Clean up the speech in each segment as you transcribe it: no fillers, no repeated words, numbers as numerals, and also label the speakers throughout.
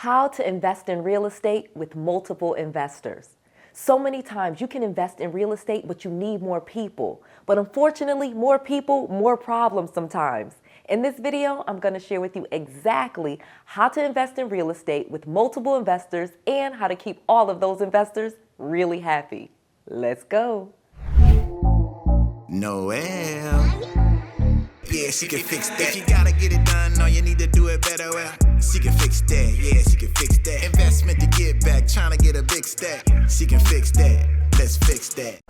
Speaker 1: How to invest in real estate with multiple investors. So many times you can invest in real estate, but you need more people. But unfortunately, more people, more problems sometimes. In this video, I'm going to share with you exactly how to invest in real estate with multiple investors and how to keep all of those investors really happy. Let's go.
Speaker 2: Noel. Yeah, she can fix that. If you gotta get it done, all you need to do it better. Well, she can fix that. Yeah, she can fix that. Investment to get back, trying to get a big stack. She can fix that. Let's fix that.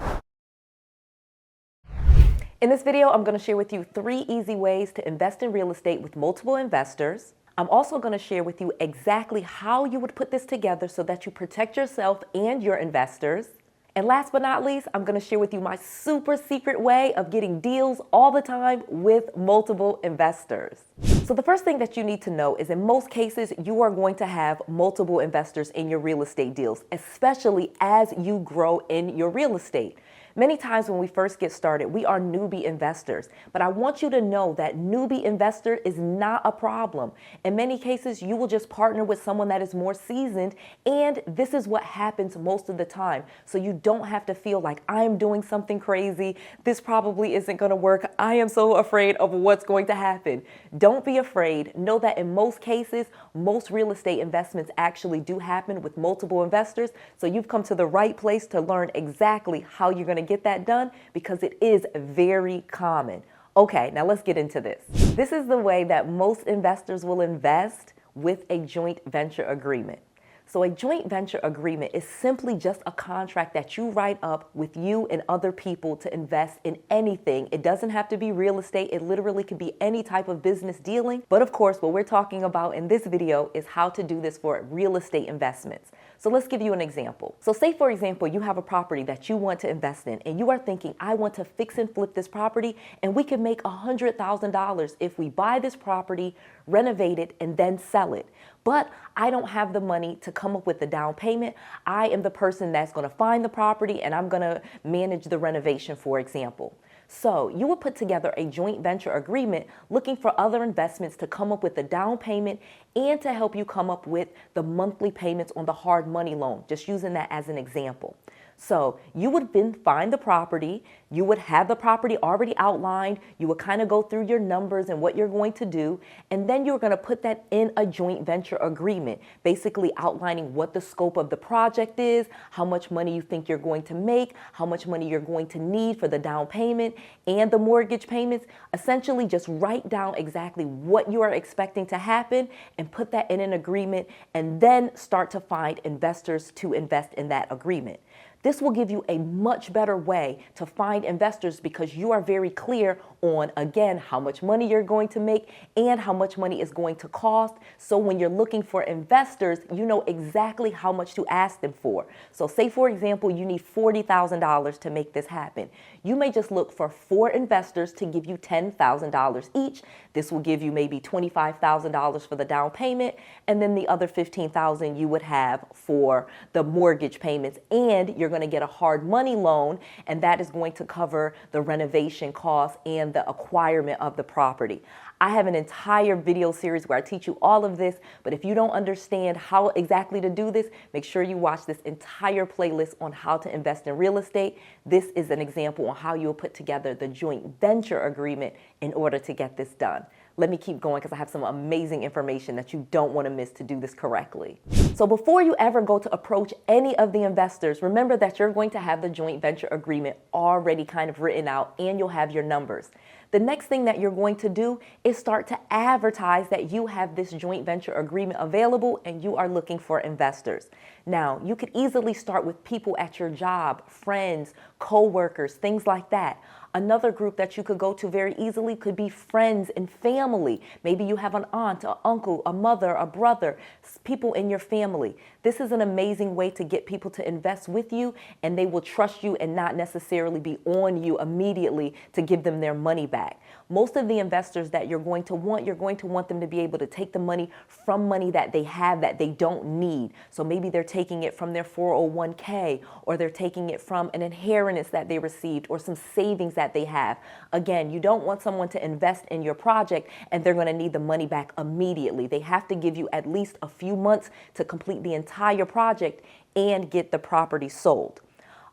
Speaker 1: In this video, I'm going to share with you 3 easy ways to invest in real estate with multiple investors. I'm also going to share with you exactly how you would put this together so that you protect yourself and your investors. And last but not least, I'm going to share with you my super secret way of getting deals all the time with multiple investors. So the first thing that you need to know is in most cases, you are going to have multiple investors in your real estate deals, especially as you grow in your real estate. Many times when we first get started, we are newbie investors, but I want you to know that newbie investor is not a problem. In many cases, you will just partner with someone that is more seasoned, and this is what happens most of the time. So you don't have to feel like I'm doing something crazy. This probably isn't going to work. I am so afraid of what's going to happen. Don't be afraid. Know that in most cases, most real estate investments actually do happen with multiple investors. So you've come to the right place to learn exactly how you're going to get that done, because it is very common. Okay, now let's get into this. This is the way that most investors will invest with a joint venture agreement. So a joint venture agreement is simply just a contract that you write up with you and other people to invest in anything. It doesn't have to be real estate. It literally can be any type of business dealing. But of course, what we're talking about in this video is how to do this for real estate investments. So let's give you an example. So say, for example, you have a property that you want to invest in, and you are thinking, I want to fix and flip this property, and we can make $100,000 if we buy this property, renovate it, and then sell it. But I don't have the money to come up with the down payment. I am the person that's going to find the property, and I'm going to manage the renovation, for example. So you will put together a joint venture agreement looking for other investments to come up with the down payment and to help you come up with the monthly payments on the hard money loan, just using that as an example. So you would then find the property, you would have the property already outlined, you would kind of go through your numbers and what you're going to do, and then you're going to put that in a joint venture agreement, basically outlining what the scope of the project is, how much money you think you're going to make, how much money you're going to need for the down payment and the mortgage payments. Essentially just write down exactly what you are expecting to happen and put that in an agreement, and then start to find investors to invest in that agreement. This will give you a much better way to find investors because you are very clear on, again, how much money you're going to make and how much money is going to cost. So when you're looking for investors, you know exactly how much to ask them for. So say, for example, you need $40,000 to make this happen. You may just look for 4 investors to give you $10,000 each. This will give you maybe $25,000 for the down payment, and then the other $15,000 you would have for the mortgage payments, and you're going to get a hard money loan, and that is going to cover the renovation costs and the acquirement of the property. I have an entire video series where I teach you all of this, but if you don't understand how exactly to do this, make sure you watch this entire playlist on how to invest in real estate. This is an example on how you'll put together the joint venture agreement in order to get this done. Let me keep going because I have some amazing information that you don't want to miss to do this correctly. So before you ever go to approach any of the investors, remember that you're going to have the joint venture agreement already kind of written out, and you'll have your numbers. The next thing that you're going to do is start to advertise that you have this joint venture agreement available and you are looking for investors. Now, you could easily start with people at your job, friends, co-workers, things like that. Another group that you could go to very easily could be friends and family. Maybe you have an aunt, an uncle, a mother, a brother, people in your family. This is an amazing way to get people to invest with you, and they will trust you and not necessarily be on you immediately to give them their money back. back. Most of the investors that you're going to want them to be able to take the money from money that they have that they don't need. So maybe they're taking it from their 401k, or they're taking it from an inheritance that they received, or some savings that they have. Again, you don't want someone to invest in your project and they're going to need the money back immediately. They have to give you at least a few months to complete the entire project and get the property sold.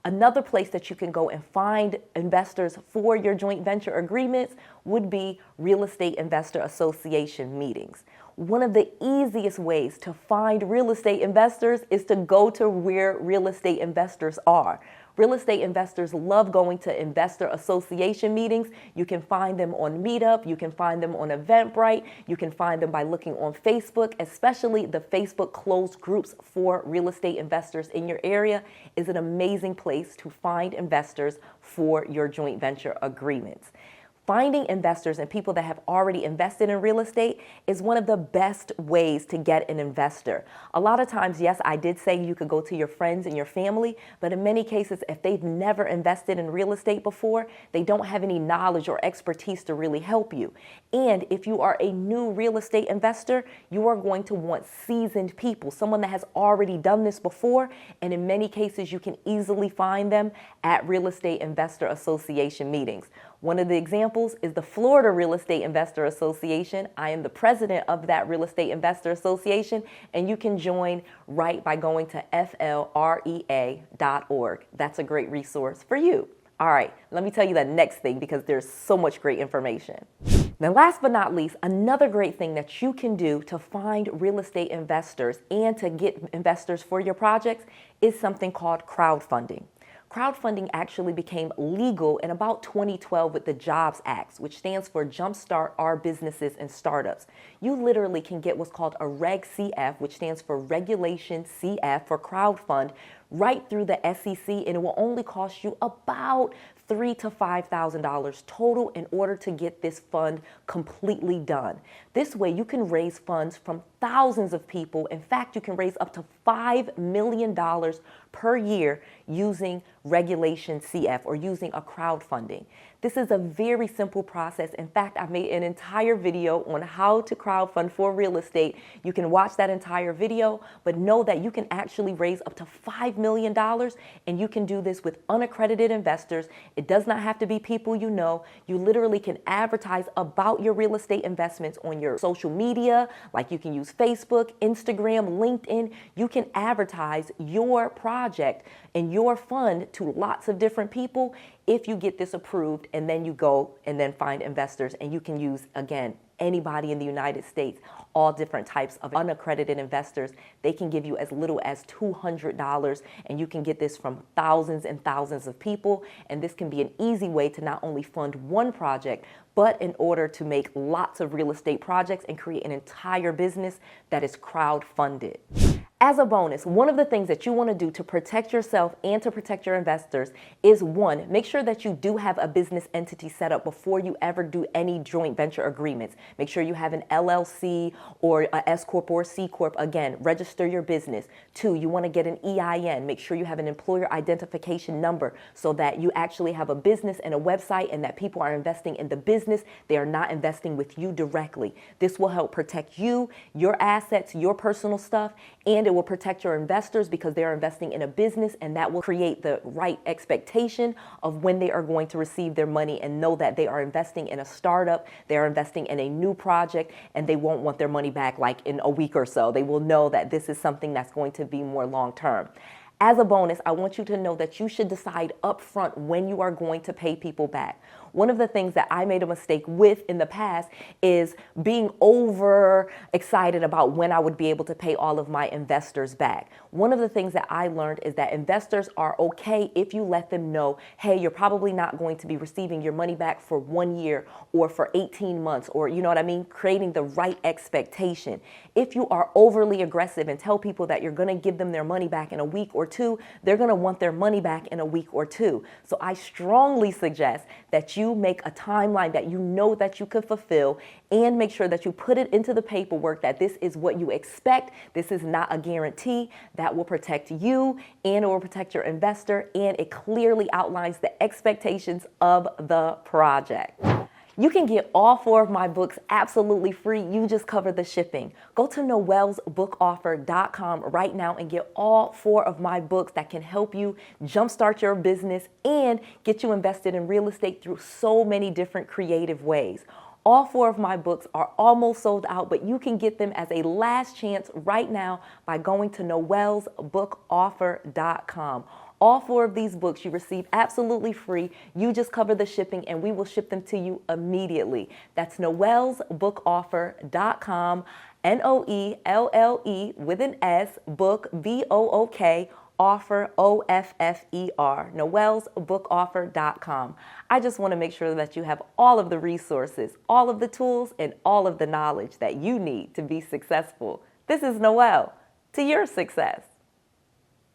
Speaker 1: Another place that you can go and find investors for your joint venture agreements would be real estate investor association meetings. One of the easiest ways to find real estate investors is to go to where real estate investors are. Real estate investors love going to investor association meetings. You can find them on Meetup. You can find them on Eventbrite. You can find them by looking on Facebook, especially the Facebook closed groups for real estate investors in your area is an amazing place to find investors for your joint venture agreements. Finding investors and people that have already invested in real estate is one of the best ways to get an investor. A lot of times, yes, I did say you could go to your friends and your family, but in many cases, if they've never invested in real estate before, they don't have any knowledge or expertise to really help you. And if you are a new real estate investor, you are going to want seasoned people, someone that has already done this before, and in many cases, you can easily find them at Real Estate Investor Association meetings. One of the examples is the Florida Real Estate Investor Association. I am the president of that Real Estate Investor Association, and you can join right by going to flrea.org. That's a great resource for you. All right, let me tell you the next thing because there's so much great information. Now, last but not least, another great thing that you can do to find real estate investors and to get investors for your projects is something called crowdfunding. Crowdfunding actually became legal in about 2012 with the Jobs Act, which stands for Jumpstart Our Businesses and Startups. You literally can get what's called a Reg CF, which stands for Regulation CF for crowdfund, right through the SEC, and it will only cost you about $3,000 to $5,000 total in order to get this fund completely done. This way you can raise funds from thousands of people. In fact, you can raise up to $5 million per year using Regulation CF or using a crowdfunding. This is a very simple process. In fact, I made an entire video on how to crowdfund for real estate. You can watch that entire video, but know that you can actually raise up to $5 million, and you can do this with unaccredited investors. It does not have to be people you know. You literally can advertise about your real estate investments on your social media, like you can use Facebook, Instagram, LinkedIn. You can advertise your project and your fund to lots of different people if you get this approved, and then you go and then find investors, and you can use, again, anybody in the United States, all different types of unaccredited investors. They can give you as little as $200, and you can get this from thousands and thousands of people. And this can be an easy way to not only fund one project, but in order to make lots of real estate projects and create an entire business that is crowdfunded. As a bonus, one of the things that you want to do to protect yourself and to protect your investors is, one, make sure that you do have a business entity set up before you ever do any joint venture agreements. Make sure you have an LLC or a S Corp or C Corp. Again, register your business. Two, you want to get an EIN. Make sure you have an employer identification number so that you actually have a business and a website, and that people are investing in the business. They are not investing with you directly. This will help protect you, your assets, your personal stuff, and it will protect your investors because they're investing in a business, and that will create the right expectation of when they are going to receive their money, and know that they are investing in a startup, they are investing in a new project, and they won't want their money back like in a week or so. They will know that this is something that's going to be more long term. As a bonus, I want you to know that you should decide upfront when you are going to pay people back. One of the things that I made a mistake with in the past is being over excited about when I would be able to pay all of my investors back. One of the things that I learned is that investors are okay if you let them know, hey, you're probably not going to be receiving your money back for 1 year or for 18 months, or you know what I mean? Creating the right expectation. If you are overly aggressive and tell people that you're going to give them their money back in a week or two, they're going to want their money back in a week or two. So I strongly suggest that you make a timeline that you know that you could fulfill, and make sure that you put it into the paperwork that this is what you expect. This is not a guarantee. That will protect you, and it will protect your investor, and it clearly outlines the expectations of the project. You can get all 4 of my books absolutely free. You just cover the shipping. Go to noellsbookoffer.com right now and get all 4 of my books that can help you jumpstart your business and get you invested in real estate through so many different creative ways. All 4 of my books are almost sold out, but you can get them as a last chance right now by going to noellsbookoffer.com. All 4 of these books you receive absolutely free. You just cover the shipping and we will ship them to you immediately. That's noellsbookoffer.com, NOELLE with an S, book, BOOK, offer, OFFER, noellsbookoffer.com. I just want to make sure that you have all of the resources, all of the tools, and all of the knowledge that you need to be successful. This is Noelle, to your success.